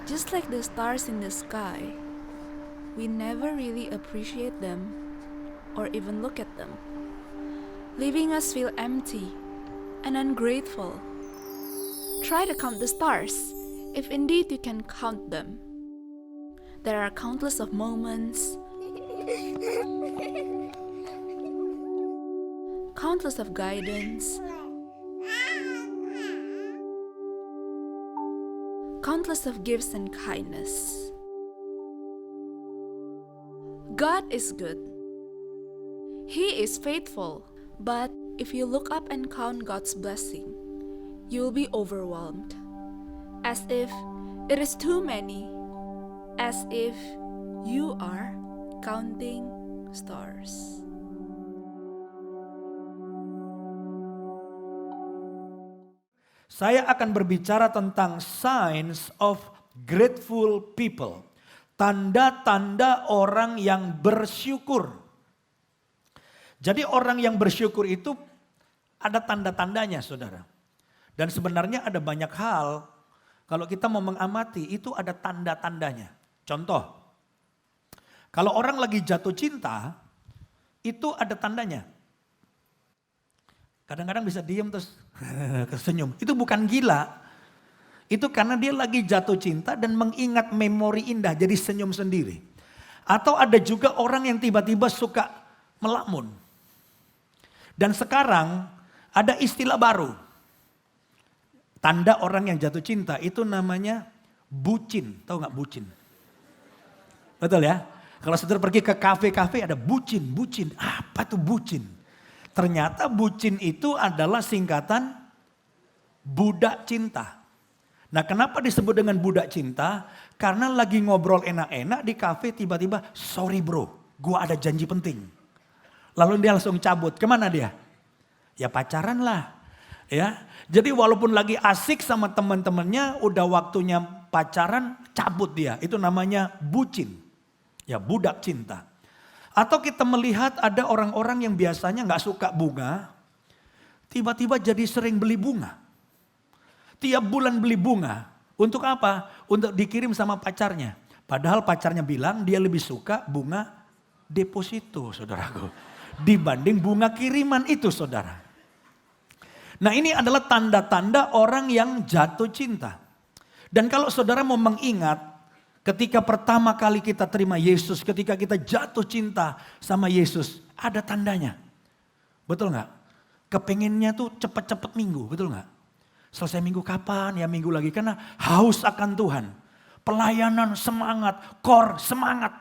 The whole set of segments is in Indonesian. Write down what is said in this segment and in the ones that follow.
Just like the stars in the sky, we never really appreciate them or even look at them, leaving us feel empty and ungrateful. Try to count the stars, if indeed you can count them. There are countless of moments, countless of guidance, countless of gifts and kindness. God is good. He is faithful. But if you look up and count God's blessing, you will be overwhelmed, as if it is too many, as if you are counting stars. Saya akan berbicara tentang signs of grateful people. Tanda-tanda orang yang bersyukur. Jadi orang yang bersyukur itu ada tanda-tandanya, saudara. Dan sebenarnya ada banyak hal, kalau kita mau mengamati itu ada tanda-tandanya. Contoh, kalau orang lagi jatuh cinta, itu ada tandanya. Kadang-kadang bisa diem terus kesenyum. Itu bukan gila. Itu karena dia lagi jatuh cinta dan mengingat memori indah, jadi senyum sendiri. Atau ada juga orang yang tiba-tiba suka melamun. Dan sekarang ada istilah baru. Tanda orang yang jatuh cinta itu namanya bucin. Tahu gak bucin? Betul ya? Kalau saudara pergi ke kafe-kafe ada bucin. Apa tuh bucin? Ternyata bucin itu adalah singkatan budak cinta. Nah, kenapa disebut dengan budak cinta? Karena lagi ngobrol enak-enak di kafe tiba-tiba, sorry bro, gua ada janji penting. Lalu dia langsung cabut. Kemana dia? Ya pacaran lah. Ya, jadi walaupun lagi asik sama teman-temannya, udah waktunya pacaran, cabut dia. Itu namanya bucin. Ya, budak cinta. Atau kita melihat ada orang-orang yang biasanya gak suka bunga, tiba-tiba jadi sering beli bunga. Tiap bulan beli bunga. Untuk apa? Untuk dikirim sama pacarnya. Padahal pacarnya bilang dia lebih suka bunga deposito, saudaraku. Dibanding bunga kiriman itu, saudara. Nah, ini adalah tanda-tanda orang yang jatuh cinta. Dan kalau saudara mau mengingat, ketika pertama kali kita terima Yesus, ketika kita jatuh cinta sama Yesus, ada tandanya. Betul gak? Kepengennya tuh cepet-cepet minggu, betul gak? Selesai minggu kapan? Ya minggu lagi, karena haus akan Tuhan. Pelayanan semangat, core semangat.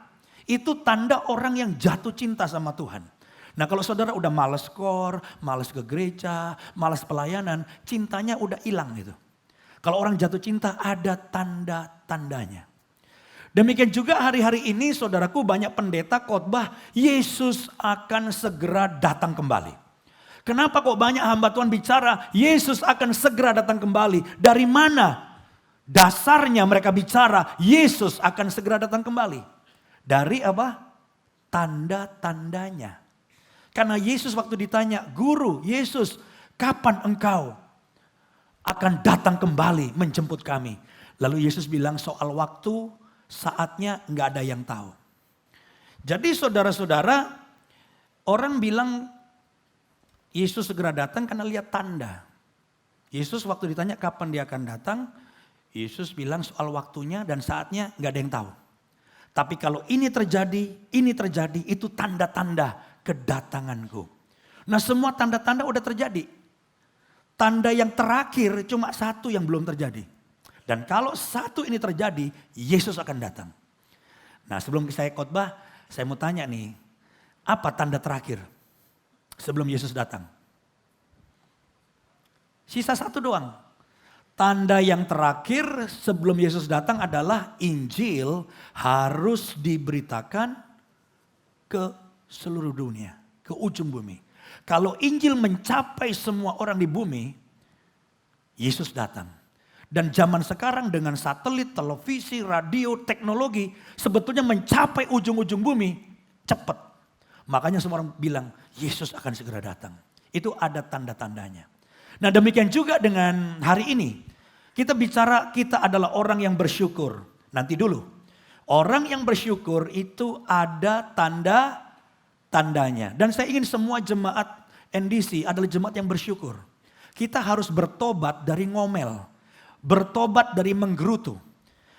Itu tanda orang yang jatuh cinta sama Tuhan. Nah, kalau saudara udah males core, males ke gereja, males pelayanan, cintanya udah hilang gitu. Kalau orang jatuh cinta ada tanda-tandanya. Demikian juga hari-hari ini saudaraku banyak pendeta khotbah Yesus akan segera datang kembali. Kenapa kok banyak hamba Tuhan bicara Yesus akan segera datang kembali? Dari mana dasarnya mereka bicara Yesus akan segera datang kembali? Dari apa? Tanda-tandanya. Karena Yesus waktu ditanya, Guru, Yesus, kapan engkau akan datang kembali menjemput kami? Lalu Yesus bilang soal waktu, saatnya nggak ada yang tahu. Jadi saudara-saudara, orang bilang Yesus segera datang karena lihat tanda. Yesus waktu ditanya kapan dia akan datang, Yesus bilang soal waktunya dan saatnya nggak ada yang tahu. Tapi kalau ini terjadi, itu tanda-tanda kedatanganku. Nah, semua tanda-tanda udah terjadi. Tanda yang terakhir cuma satu yang belum terjadi. Dan kalau satu ini terjadi, Yesus akan datang. Nah, sebelum saya khotbah, saya mau tanya nih, apa tanda terakhir sebelum Yesus datang? Sisa satu doang. Tanda yang terakhir sebelum Yesus datang adalah Injil harus diberitakan ke seluruh dunia, ke ujung bumi. Kalau Injil mencapai semua orang di bumi, Yesus datang. Dan zaman sekarang dengan satelit, televisi, radio, teknologi, sebetulnya mencapai ujung-ujung bumi cepat. Makanya semua orang bilang Yesus akan segera datang. Itu ada tanda-tandanya. Nah, demikian juga dengan hari ini. Kita bicara kita adalah orang yang bersyukur. Nanti dulu. Orang yang bersyukur itu ada tanda-tandanya. Dan saya ingin semua jemaat NDC adalah jemaat yang bersyukur. Kita harus bertobat dari ngomel. Bertobat dari menggerutu.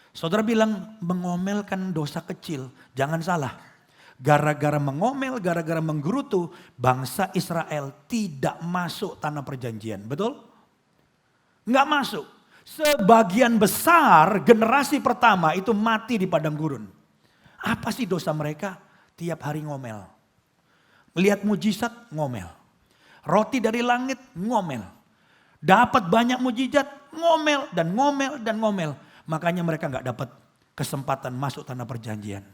Saudara bilang mengomel kan dosa kecil. Jangan salah. Gara-gara mengomel, gara-gara menggerutu, bangsa Israel tidak masuk tanah perjanjian. Betul? Nggak masuk. Sebagian besar generasi pertama itu mati di padang gurun. Apa sih dosa mereka? Tiap hari ngomel. Melihat mujizat, ngomel. Roti dari langit, ngomel. Dapat banyak mujizat, ngomel dan ngomel dan ngomel. Makanya mereka nggak dapat kesempatan masuk tanah perjanjian.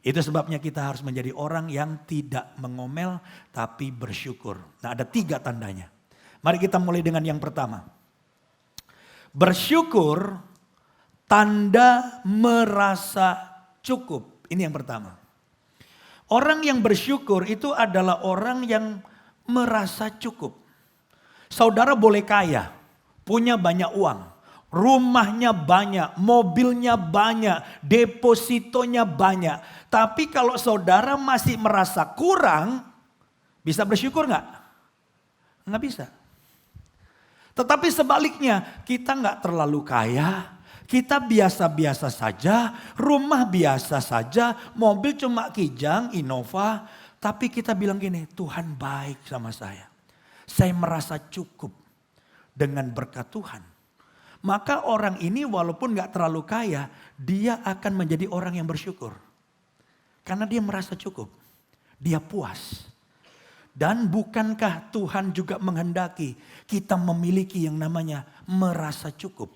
Itu sebabnya kita harus menjadi orang yang tidak mengomel tapi bersyukur. Nah, ada 3 tandanya. Mari kita mulai dengan yang pertama. Bersyukur tanda merasa cukup. Ini yang pertama. Orang yang bersyukur itu adalah orang yang merasa cukup. Saudara boleh kaya, punya banyak uang. Rumahnya banyak, mobilnya banyak, depositonya banyak. Tapi kalau saudara masih merasa kurang, bisa bersyukur nggak? Nggak bisa. Tetapi sebaliknya, kita nggak terlalu kaya, kita biasa-biasa saja, rumah biasa saja, mobil cuma Kijang, Innova. Tapi kita bilang gini, Tuhan baik sama saya. Saya merasa cukup dengan berkat Tuhan. Maka orang ini walaupun gak terlalu kaya, dia akan menjadi orang yang bersyukur. Karena dia merasa cukup. Dia puas. Dan bukankah Tuhan juga menghendaki kita memiliki yang namanya merasa cukup.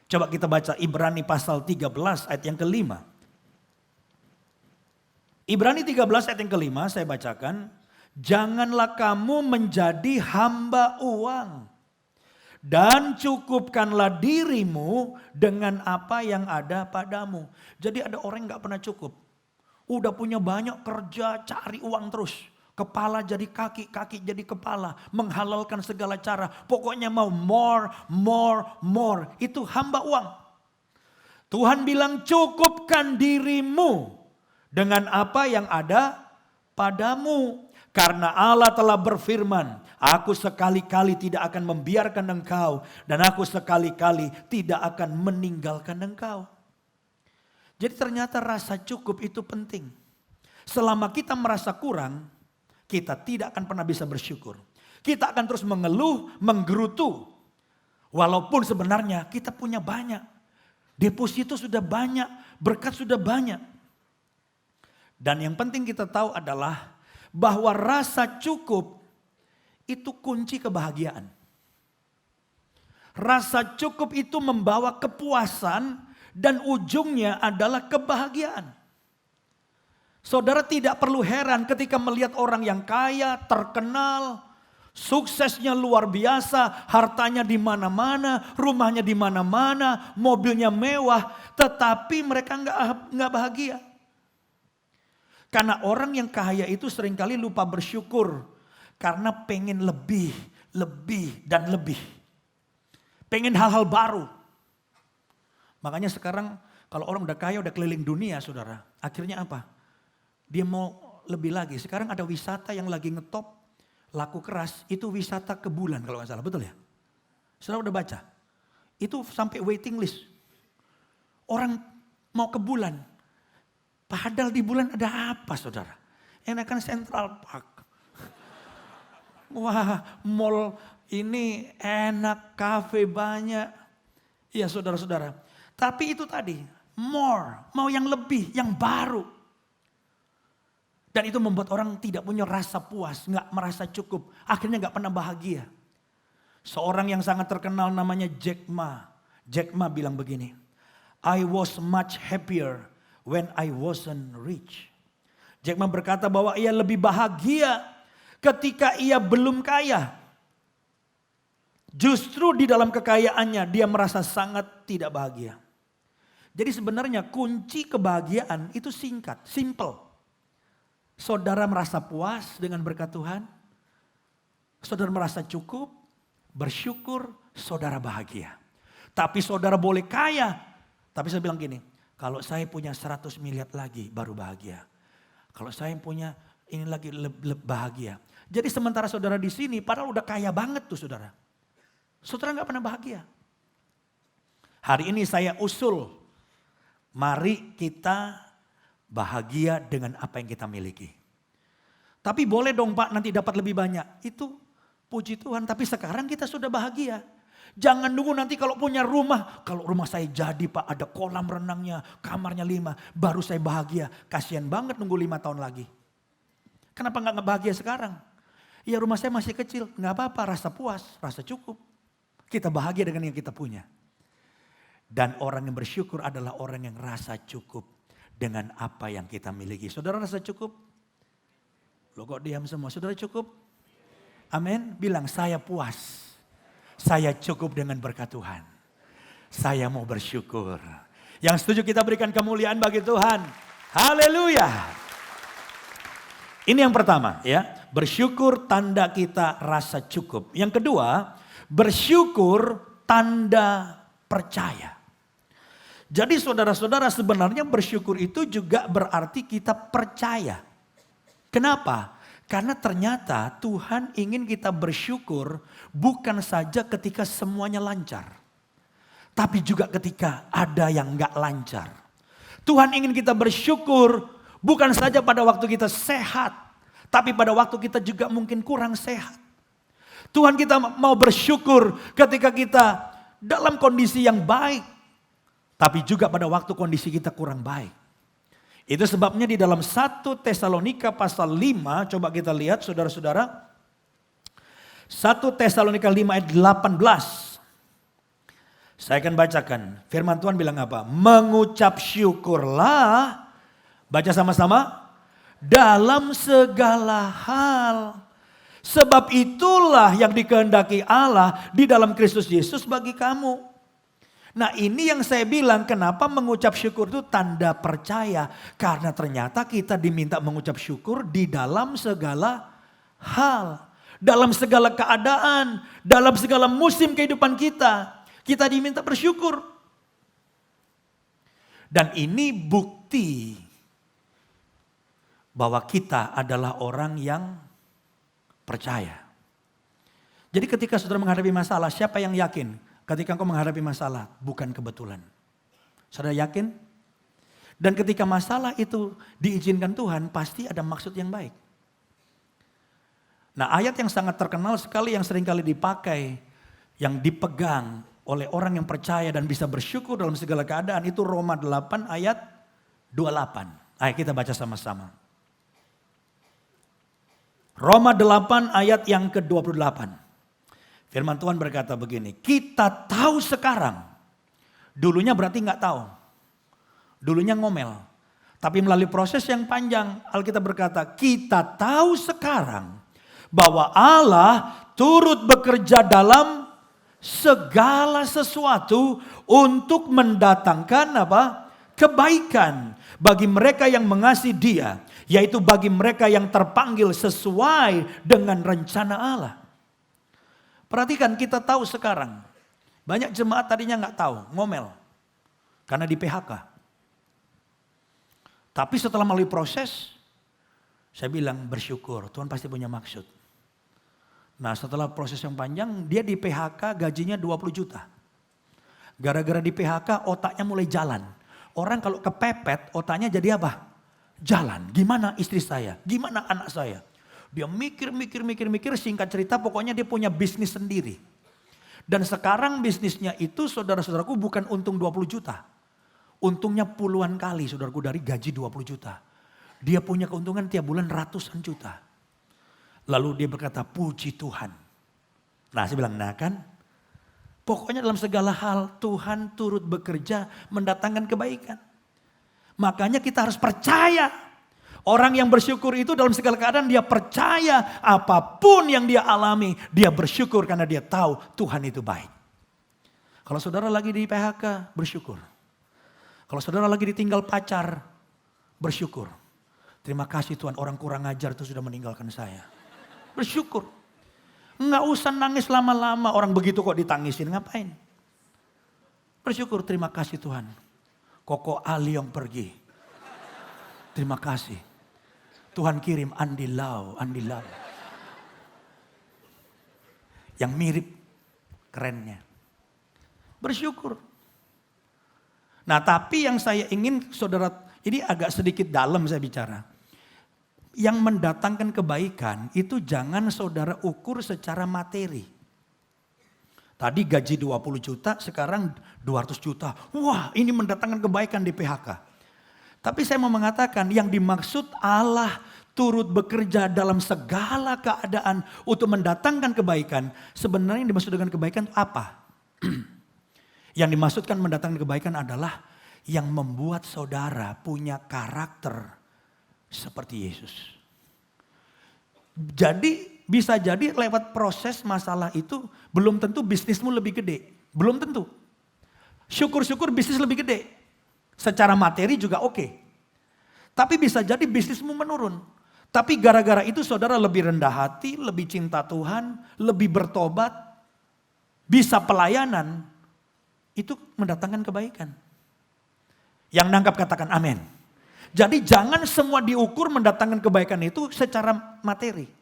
Coba kita baca Ibrani pasal 13 ayat yang kelima. Ibrani 13 ayat yang kelima saya bacakan. Janganlah kamu menjadi hamba uang. Dan cukupkanlah dirimu dengan apa yang ada padamu. Jadi ada orang yang gak pernah cukup. Udah punya banyak kerja, cari uang terus. Kepala jadi kaki, kaki jadi kepala. Menghalalkan segala cara. Pokoknya mau more, more, more. Itu hamba uang. Tuhan bilang cukupkan dirimu dengan apa yang ada padamu. Karena Allah telah berfirman, aku sekali-kali tidak akan membiarkan engkau. Dan aku sekali-kali tidak akan meninggalkan engkau. Jadi ternyata rasa cukup itu penting. Selama kita merasa kurang, kita tidak akan pernah bisa bersyukur. Kita akan terus mengeluh, menggerutu. Walaupun sebenarnya kita punya banyak. Deposito sudah banyak, berkat sudah banyak. Dan yang penting kita tahu adalah bahwa rasa cukup itu kunci kebahagiaan. Rasa cukup itu membawa kepuasan dan ujungnya adalah kebahagiaan. Saudara tidak perlu heran ketika melihat orang yang kaya, terkenal, suksesnya luar biasa, hartanya di mana-mana, rumahnya di mana-mana, mobilnya mewah, tetapi mereka nggak bahagia. Karena orang yang kaya itu seringkali lupa bersyukur. Karena pengen lebih, lebih, dan lebih. Pengen hal-hal baru. Makanya sekarang kalau orang udah kaya, udah keliling dunia saudara. Akhirnya apa? Dia mau lebih lagi. Sekarang ada wisata yang lagi ngetop, laku keras. Itu wisata ke bulan kalau nggak salah. Betul ya? Saudara udah baca? Itu sampai waiting list. Orang mau ke bulan. Padahal di bulan ada apa saudara? Enakan Central Park. Wah, mall ini enak, kafe banyak. Iya saudara-saudara. Tapi itu tadi, more, mau yang lebih, yang baru. Dan itu membuat orang tidak punya rasa puas, gak merasa cukup. Akhirnya gak pernah bahagia. Seorang yang sangat terkenal namanya Jack Ma. Jack Ma bilang begini, I was much happier when I wasn't rich. Jack Ma berkata bahwa ia lebih bahagia ketika ia belum kaya. Justru di dalam kekayaannya dia merasa sangat tidak bahagia. Jadi sebenarnya kunci kebahagiaan itu singkat, simple. Saudara merasa puas dengan berkat Tuhan. Saudara merasa cukup, bersyukur, saudara bahagia. Tapi saudara boleh kaya. Tapi saya bilang gini, Kalau saya punya 100 miliar lagi baru bahagia. Kalau saya punya ini lagi bahagia. Jadi sementara saudara di sini padahal udah kaya banget tuh saudara. Saudara gak pernah bahagia. Hari ini saya usul, mari kita bahagia dengan apa yang kita miliki. Tapi boleh dong Pak nanti dapat lebih banyak. Itu puji Tuhan, tapi sekarang kita sudah bahagia. Jangan nunggu nanti kalau punya rumah. Kalau rumah saya jadi Pak ada kolam renangnya, kamarnya 5. Baru saya bahagia. Kasian banget nunggu 5 tahun lagi. Kenapa gak bahagia sekarang? Ya rumah saya masih kecil, gak apa-apa, rasa puas, rasa cukup. Kita bahagia dengan yang kita punya. Dan orang yang bersyukur adalah orang yang rasa cukup dengan apa yang kita miliki. Saudara rasa cukup? Lo kok diam semua, saudara cukup? Amin, bilang saya puas. Saya cukup dengan berkat Tuhan. Saya mau bersyukur. Yang setuju kita berikan kemuliaan bagi Tuhan. Haleluya. Ini yang pertama ya. Bersyukur tanda kita rasa cukup. Yang kedua, bersyukur tanda percaya. Jadi saudara-saudara sebenarnya bersyukur itu juga berarti kita percaya. Kenapa? Karena ternyata Tuhan ingin kita bersyukur bukan saja ketika semuanya lancar. Tapi juga ketika ada yang gak lancar. Tuhan ingin kita bersyukur bukan saja pada waktu kita sehat. Tapi pada waktu kita juga mungkin kurang sehat. Tuhan kita mau bersyukur ketika kita dalam kondisi yang baik. Tapi juga pada waktu kondisi kita kurang baik. Itu sebabnya di dalam 1 Tesalonika pasal 5, coba kita lihat saudara-saudara. 1 Tesalonika 5 ayat 18. Saya akan bacakan. Firman Tuhan bilang apa? Mengucap syukurlah. Baca sama-sama. Dalam segala hal. Sebab itulah yang dikehendaki Allah di dalam Kristus Yesus bagi kamu. Nah ini yang saya bilang kenapa mengucap syukur itu tanda percaya. Karena ternyata kita diminta mengucap syukur di dalam segala hal. Dalam segala keadaan, dalam segala musim kehidupan kita. Kita diminta bersyukur. Dan ini bukti bahwa kita adalah orang yang percaya. Jadi ketika saudara menghadapi masalah, siapa yang yakin? Ketika engkau menghadapi masalah, bukan kebetulan. Saudara yakin? Dan ketika masalah itu diizinkan Tuhan, pasti ada maksud yang baik. Nah ayat yang sangat terkenal sekali yang seringkali dipakai, yang dipegang oleh orang yang percaya dan bisa bersyukur dalam segala keadaan, itu Roma 8 ayat 28. Ayo kita baca sama-sama. Roma 8 ayat yang ke-28. Firman Tuhan berkata begini, kita tahu sekarang, dulunya berarti nggak tahu, dulunya ngomel. Tapi melalui proses yang panjang, Alkitab berkata, kita tahu sekarang bahwa Allah turut bekerja dalam segala sesuatu untuk mendatangkan apa? Kebaikan bagi mereka yang mengasihi Dia, yaitu bagi mereka yang terpanggil sesuai dengan rencana Allah. Perhatikan kita tahu sekarang. Banyak jemaat tadinya nggak tahu, ngomel. Karena di PHK. Tapi setelah melalui proses, saya bilang bersyukur, Tuhan pasti punya maksud. Nah setelah proses yang panjang, dia di PHK gajinya 20 juta. Gara-gara di PHK otaknya mulai jalan. Orang kalau kepepet otaknya jadi apa? Jalan. Gimana istri saya? Gimana anak saya? Dia mikir, singkat cerita pokoknya dia punya bisnis sendiri. Dan sekarang bisnisnya itu saudara-saudaraku bukan untung 20 juta. Untungnya puluhan kali saudaraku dari gaji 20 juta. Dia punya keuntungan tiap bulan ratusan juta. Lalu dia berkata puji Tuhan. Nah saya bilang nah kan. Pokoknya dalam segala hal Tuhan turut bekerja mendatangkan kebaikan. Makanya kita harus percaya. Orang yang bersyukur itu dalam segala keadaan dia percaya apapun yang dia alami. Dia bersyukur karena dia tahu Tuhan itu baik. Kalau saudara lagi di PHK bersyukur. Kalau saudara lagi ditinggal pacar bersyukur. Terima kasih Tuhan orang kurang ajar itu sudah meninggalkan saya. Bersyukur. Nggak usah nangis lama-lama orang begitu kok ditangisin ngapain. Bersyukur terima kasih Tuhan. Koko Ali yang pergi. Terima kasih. Tuhan kirim Andi Lau. Yang mirip kerennya. Bersyukur. Nah tapi yang saya ingin saudara, ini agak sedikit dalam saya bicara. Yang mendatangkan kebaikan itu jangan saudara ukur secara materi. Tadi gaji 20 juta, sekarang 200 juta. Wah, ini mendatangkan kebaikan di PHK. Tapi saya mau mengatakan yang dimaksud Allah turut bekerja dalam segala keadaan untuk mendatangkan kebaikan. Sebenarnya yang dimaksud dengan kebaikan itu apa? Yang dimaksudkan mendatangkan kebaikan adalah yang membuat saudara punya karakter seperti Yesus. Jadi bisa jadi lewat proses masalah itu belum tentu bisnismu lebih gede. Belum tentu. Syukur-syukur bisnis lebih gede. Secara materi juga oke. Tapi bisa jadi bisnismu menurun. Tapi gara-gara itu saudara lebih rendah hati, lebih cinta Tuhan, lebih bertobat, bisa pelayanan. Itu mendatangkan kebaikan. Yang nangkap katakan amin. Jadi jangan semua diukur mendatangkan kebaikan itu secara materi.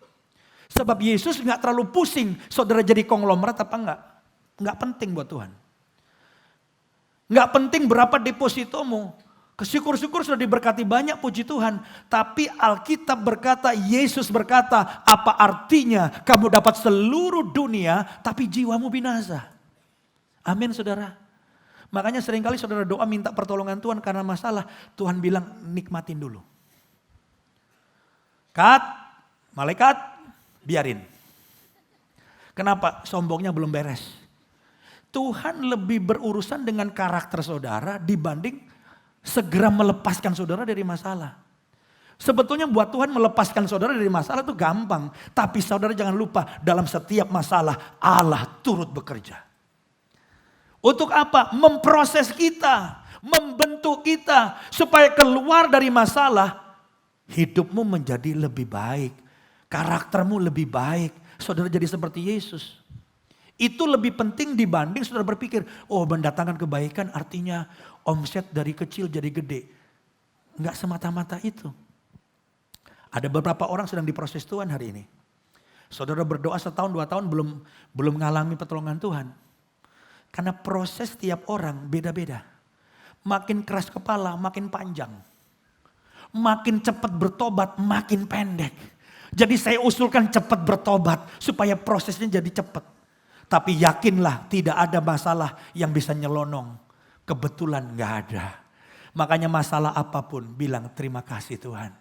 Sebab Yesus gak terlalu pusing saudara jadi konglomerat apa enggak. Enggak penting buat Tuhan. Enggak penting berapa depositomu. Syukur-syukur sudah diberkati banyak, puji Tuhan. Tapi Alkitab berkata, Yesus berkata, apa artinya kamu dapat seluruh dunia tapi jiwamu binasa. Amin saudara. Makanya seringkali saudara doa minta pertolongan Tuhan karena masalah. Tuhan bilang nikmatin dulu. Malaikat, biarin. Kenapa? Sombongnya belum beres. Tuhan lebih berurusan dengan karakter saudara dibanding segera melepaskan saudara dari masalah. Sebetulnya buat Tuhan melepaskan saudara dari masalah itu gampang. Tapi saudara jangan lupa dalam setiap masalah Allah turut bekerja. Untuk apa? Memproses kita, membentuk kita supaya keluar dari masalah. Hidupmu menjadi lebih baik. Karaktermu lebih baik. Saudara jadi seperti Yesus. Itu lebih penting dibanding saudara berpikir, oh mendatangkan kebaikan artinya omset dari kecil jadi gede. Enggak semata-mata itu. Ada beberapa orang sedang diproses Tuhan hari ini. Saudara berdoa setahun 2 tahun belum mengalami pertolongan Tuhan. Karena proses tiap orang beda-beda. Makin keras kepala makin panjang. Makin cepat bertobat makin pendek. Jadi saya usulkan cepat bertobat supaya prosesnya jadi cepat. Tapi yakinlah tidak ada masalah yang bisa nyelonong. Kebetulan gak ada. Makanya masalah apapun bilang terima kasih Tuhan.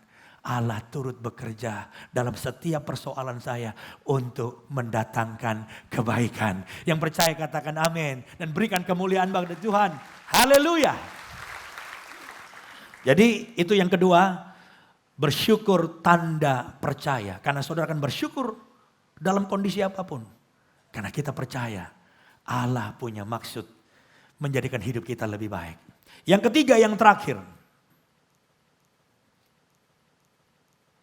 Allah turut bekerja dalam setiap persoalan saya untuk mendatangkan kebaikan. Yang percaya katakan amin. Dan berikan kemuliaan bagi Tuhan. Haleluya. Jadi itu yang kedua. Bersyukur tanda percaya. Karena saudara akan bersyukur dalam kondisi apapun. Karena kita percaya Allah punya maksud menjadikan hidup kita lebih baik. Yang ketiga, yang terakhir.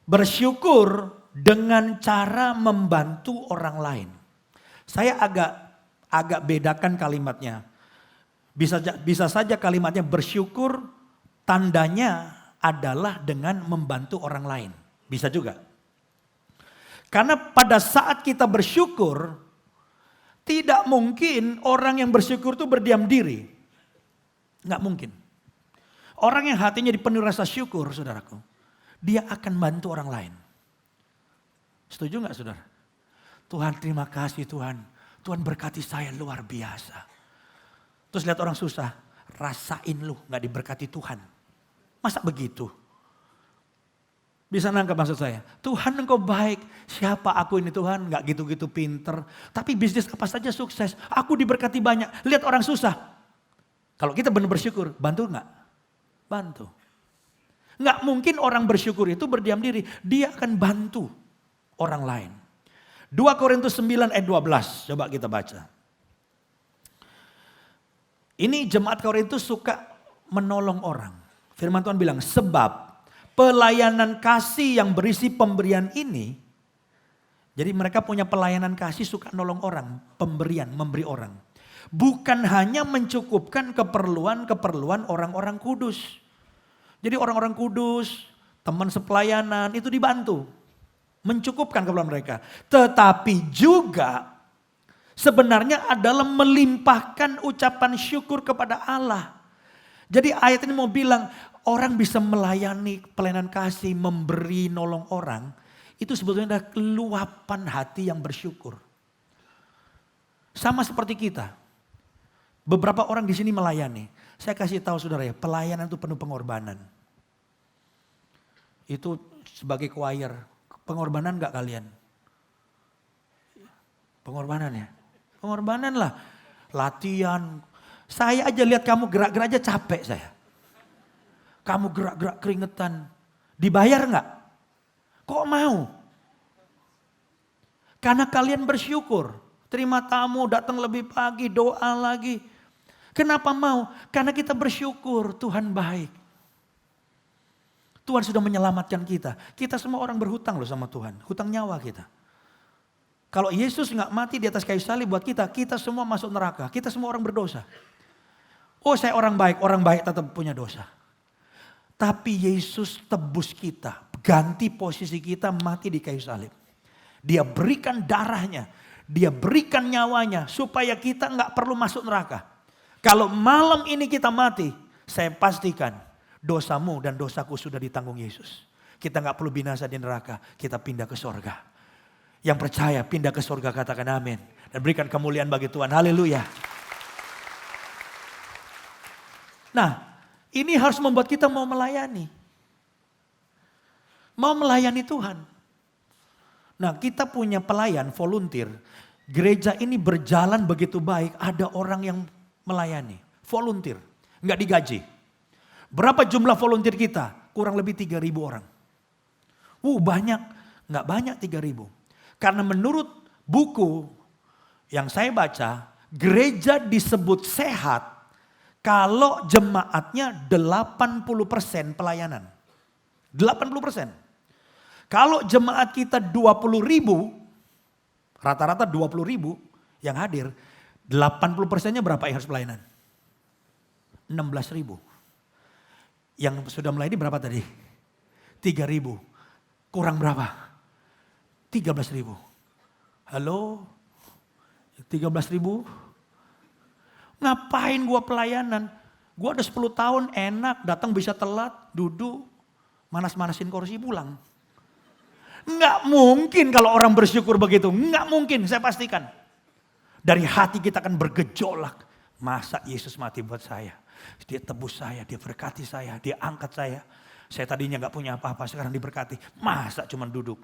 Bersyukur dengan cara membantu orang lain. Saya agak bedakan kalimatnya. Bisa saja kalimatnya bersyukur tandanya adalah dengan membantu orang lain. Bisa juga. Karena pada saat kita bersyukur, tidak mungkin orang yang bersyukur itu berdiam diri. Nggak mungkin. Orang yang hatinya dipenuhi rasa syukur, saudaraku, dia akan bantu orang lain. Setuju nggak saudara? Tuhan terima kasih Tuhan. Tuhan berkati saya luar biasa. Terus lihat orang susah. Rasain lu nggak diberkati Tuhan. Masa begitu? Bisa nangkap maksud saya? Tuhan engkau baik. Siapa aku ini Tuhan? Nggak gitu-gitu pinter. Tapi bisnis apa saja sukses. Aku diberkati banyak. Lihat orang susah. Kalau kita benar bersyukur, bantu nggak? Bantu. Nggak mungkin orang bersyukur itu berdiam diri. Dia akan bantu orang lain. 2 Korintus 9 ayat 12. Coba kita baca. Ini jemaat Korintus suka menolong orang. Firman Tuhan bilang, sebab pelayanan kasih yang berisi pemberian ini. Jadi mereka punya pelayanan kasih suka nolong orang. Pemberian, memberi orang. bukan hanya mencukupkan keperluan-keperluan orang-orang kudus. Jadi orang-orang kudus, teman sepelayanan itu dibantu. Mencukupkan keperluan mereka. Tetapi juga sebenarnya adalah melimpahkan ucapan syukur kepada Allah. Jadi ayat ini mau bilang orang bisa melayani pelayanan kasih, memberi, nolong orang. Itu sebetulnya adalah luapan hati yang bersyukur. Sama seperti kita. Beberapa orang di sini melayani. Saya kasih tahu saudara ya, pelayanan itu penuh pengorbanan. Itu sebagai choir, pengorbanan gak kalian? Pengorbanan ya? Pengorbanan lah. Latihan. Saya aja lihat kamu gerak-gerak aja capek saya. Kamu gerak-gerak keringetan. Dibayar gak? Kok mau? Karena kalian bersyukur. Terima tamu, datang lebih pagi, doa lagi. Kenapa mau? Karena kita bersyukur, Tuhan baik. Tuhan sudah menyelamatkan kita. Kita semua orang berhutang loh sama Tuhan. Hutang nyawa kita. Kalau Yesus nggak mati di atas kayu salib buat kita, kita semua masuk neraka. Kita semua orang berdosa. Oh saya orang baik tetap punya dosa. Tapi Yesus tebus kita. Ganti posisi kita mati di kayu salib. Dia berikan darahnya. Dia berikan nyawanya supaya kita nggak perlu masuk neraka. Kalau malam ini kita mati, saya pastikan dosamu dan dosaku sudah ditanggung Yesus. Kita nggak perlu binasa di neraka, kita pindah ke sorga. Yang percaya pindah ke sorga katakan amin. Dan berikan kemuliaan bagi Tuhan, haleluya. Nah ini harus membuat kita mau melayani. Mau melayani Tuhan. Nah kita punya pelayan, volunteer. Gereja ini berjalan begitu baik, ada orang yang melayani. Volunteer, nggak digaji. Berapa jumlah volunteer kita? Kurang lebih 3.000 orang. Banyak, nggak banyak 3.000. Karena menurut buku yang saya baca, gereja disebut sehat kalau jemaatnya 80% pelayanan. 80%. Kalau jemaat kita 20.000, rata-rata 20.000 yang hadir, 80%-nya berapa yang harus pelayanan? 16.000. Yang sudah melayani berapa tadi? 3.000. Kurang berapa? 13.000. Halo? 13.000? Ngapain gua pelayanan? Gua udah 10 tahun enak, datang bisa telat, duduk, manas-manasin kursi pulang. Nggak mungkin kalau orang bersyukur begitu. Nggak mungkin, saya pastikan. Dari hati kita akan bergejolak. Masa Yesus mati buat saya? Dia tebus saya, dia berkati saya, dia angkat saya. Saya tadinya nggak punya apa-apa, sekarang diberkati. Masa cuma duduk?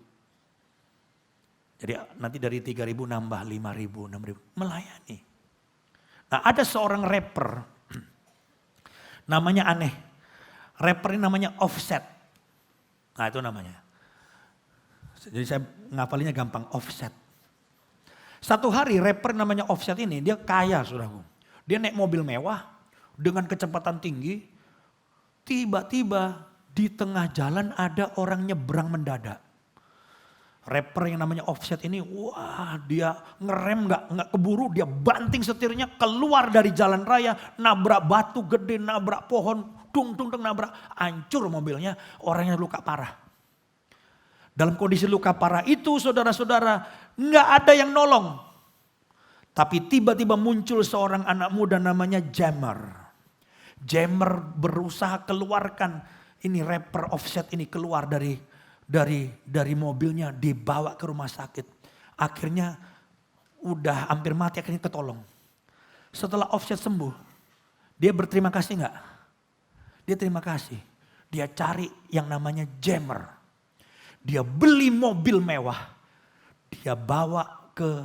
Jadi nanti dari 3.000 nambah 5.000, 6.000. Melayani. Nah ada seorang rapper. Namanya aneh. Rapper ini namanya Offset. Nah itu namanya. Jadi saya ngapalinnya gampang, Offset. Satu hari rapper namanya Offset ini, dia kaya saudaraku. Dia naik mobil mewah dengan kecepatan tinggi. Tiba-tiba di tengah jalan ada orang nyebrang mendadak. Rapper yang namanya Offset ini, wah dia ngerem nggak keburu, dia banting setirnya keluar dari jalan raya, nabrak batu gede, nabrak pohon, dung nabrak, hancur mobilnya, orangnya luka parah. Dalam kondisi luka parah itu saudara-saudara nggak ada yang nolong. Tapi tiba-tiba muncul seorang anak muda namanya Jammer. Jammer berusaha keluarkan ini rapper Offset ini keluar dari mobilnya, dibawa ke rumah sakit. Akhirnya udah hampir mati, akhirnya ketolong. Setelah Offset sembuh, dia berterima kasih nggak? Dia terima kasih. Dia cari yang namanya Jammer. Dia beli mobil mewah. Dia bawa ke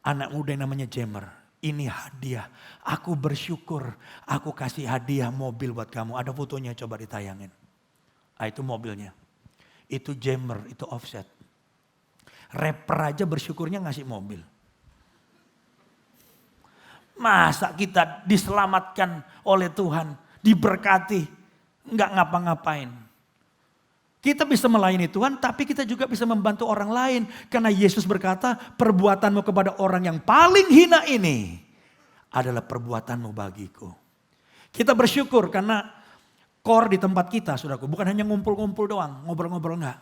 anak muda yang namanya Jammer. Ini hadiah. Aku bersyukur. Aku kasih hadiah mobil buat kamu. Ada fotonya coba ditayangin. Itu mobilnya. Itu Jammer, itu Offset. Rapper aja bersyukurnya ngasih mobil. Masa kita diselamatkan oleh Tuhan. Diberkati. Nggak ngapa-ngapain. Kita bisa melayani Tuhan, tapi kita juga bisa membantu orang lain. Karena Yesus berkata, perbuatanmu kepada orang yang paling hina ini, adalah perbuatanmu bagiku. Kita bersyukur karena core di tempat kita, saudaraku, bukan hanya ngumpul-ngumpul doang, ngobrol-ngobrol enggak.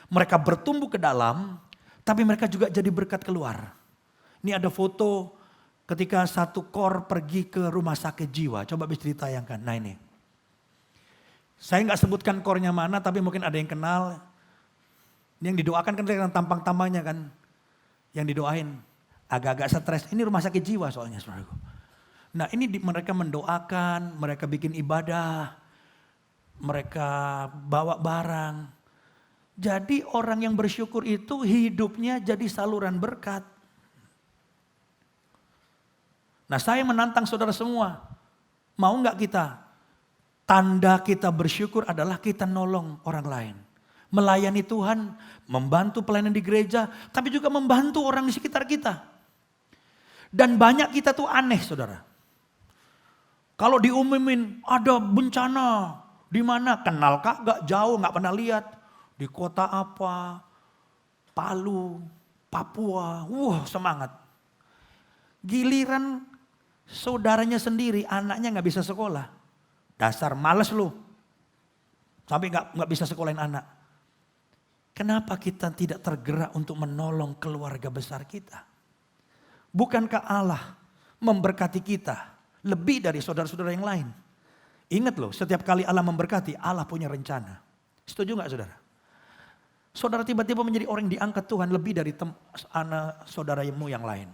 Mereka bertumbuh ke dalam, tapi mereka juga jadi berkat keluar. Ini ada foto ketika satu core pergi ke rumah sakit jiwa. Coba bisa ditayangkan. Nah ini. Saya nggak sebutkan core-nya mana, tapi mungkin ada yang kenal. Ini yang didoakan kan dengan tampang-tampangnya kan. Yang didoain agak-agak stres. Ini rumah sakit jiwa soalnya, saudaraku. Nah ini mereka mendoakan, mereka bikin ibadah, mereka bawa barang. Jadi orang yang bersyukur itu hidupnya jadi saluran berkat. Nah saya menantang saudara semua, mau gak kita? Tanda kita bersyukur adalah kita nolong orang lain. Melayani Tuhan, membantu pelayanan di gereja, tapi juga membantu orang di sekitar kita. Dan banyak kita tuh aneh saudara. Kalau diumumin ada bencana, di mana kenal kagak jauh nggak pernah lihat, di kota apa, Palu, Papua, wah semangat. Giliran saudaranya sendiri, anaknya nggak bisa sekolah, dasar males lu, sampai nggak bisa sekolahin anak. Kenapa kita tidak tergerak untuk menolong keluarga besar kita? Bukankah Allah memberkati kita? Lebih dari saudara-saudara yang lain. Ingat loh, setiap kali Allah memberkati, Allah punya rencana. Setuju gak saudara? Saudara tiba-tiba menjadi orang yang diangkat Tuhan lebih dari anak saudaramu yang lain.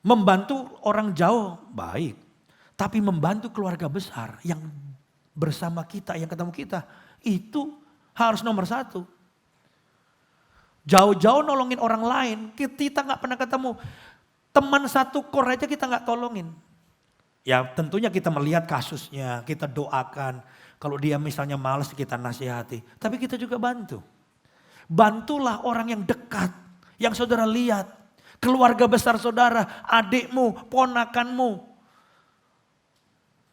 Membantu orang jauh, baik. Tapi membantu keluarga besar yang bersama kita, yang ketemu kita, itu harus nomor satu. Jauh-jauh nolongin orang lain, kita gak pernah ketemu. Teman satu core aja kita gak tolongin. Ya tentunya kita melihat kasusnya, kita doakan. Kalau dia misalnya malas kita nasihati. Tapi kita juga bantu. Bantulah orang yang dekat, yang saudara lihat. Keluarga besar saudara, adikmu, ponakanmu.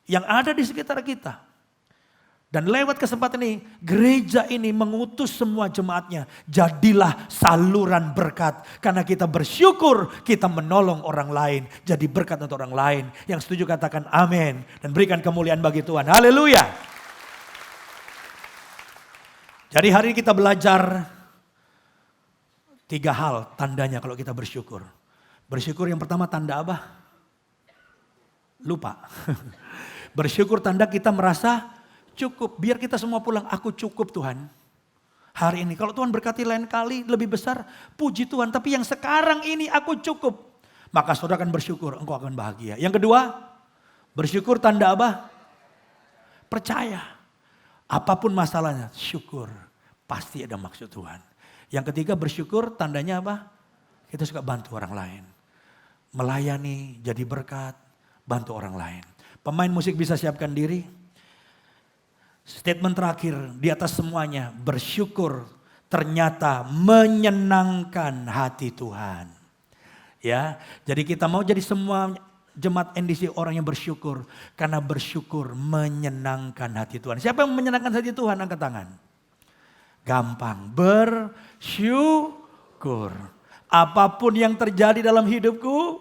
Yang ada di sekitar kita. Dan lewat kesempatan ini, gereja ini mengutus semua jemaatnya. Jadilah saluran berkat. Karena kita bersyukur, kita menolong orang lain. Jadi berkat untuk orang lain. Yang setuju katakan amin. Dan berikan kemuliaan bagi Tuhan. Haleluya. Jadi hari ini kita belajar 3 hal tandanya kalau kita bersyukur. Bersyukur yang pertama tanda apa? Lupa. Bersyukur tanda kita merasa cukup, biar kita semua pulang, aku cukup Tuhan. Hari ini, kalau Tuhan berkati lain kali lebih besar, puji Tuhan. Tapi yang sekarang ini aku cukup. Maka saudara akan bersyukur, engkau akan bahagia. Yang kedua, bersyukur tanda apa? Percaya. Apapun masalahnya, syukur. Pasti ada maksud Tuhan. Yang ketiga, bersyukur tandanya apa? Kita suka bantu orang lain. Melayani, jadi berkat, bantu orang lain. Pemain musik bisa siapkan diri. Statement terakhir di atas semuanya, bersyukur ternyata menyenangkan hati Tuhan. Ya, jadi kita mau jadi semua jemaat NDC orang yang bersyukur, karena bersyukur menyenangkan hati Tuhan. Siapa yang menyenangkan hati Tuhan? Angkat tangan. Gampang, bersyukur. Apapun yang terjadi dalam hidupku,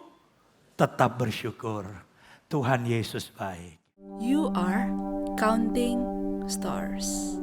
tetap bersyukur. Tuhan Yesus baik. You are counting stars.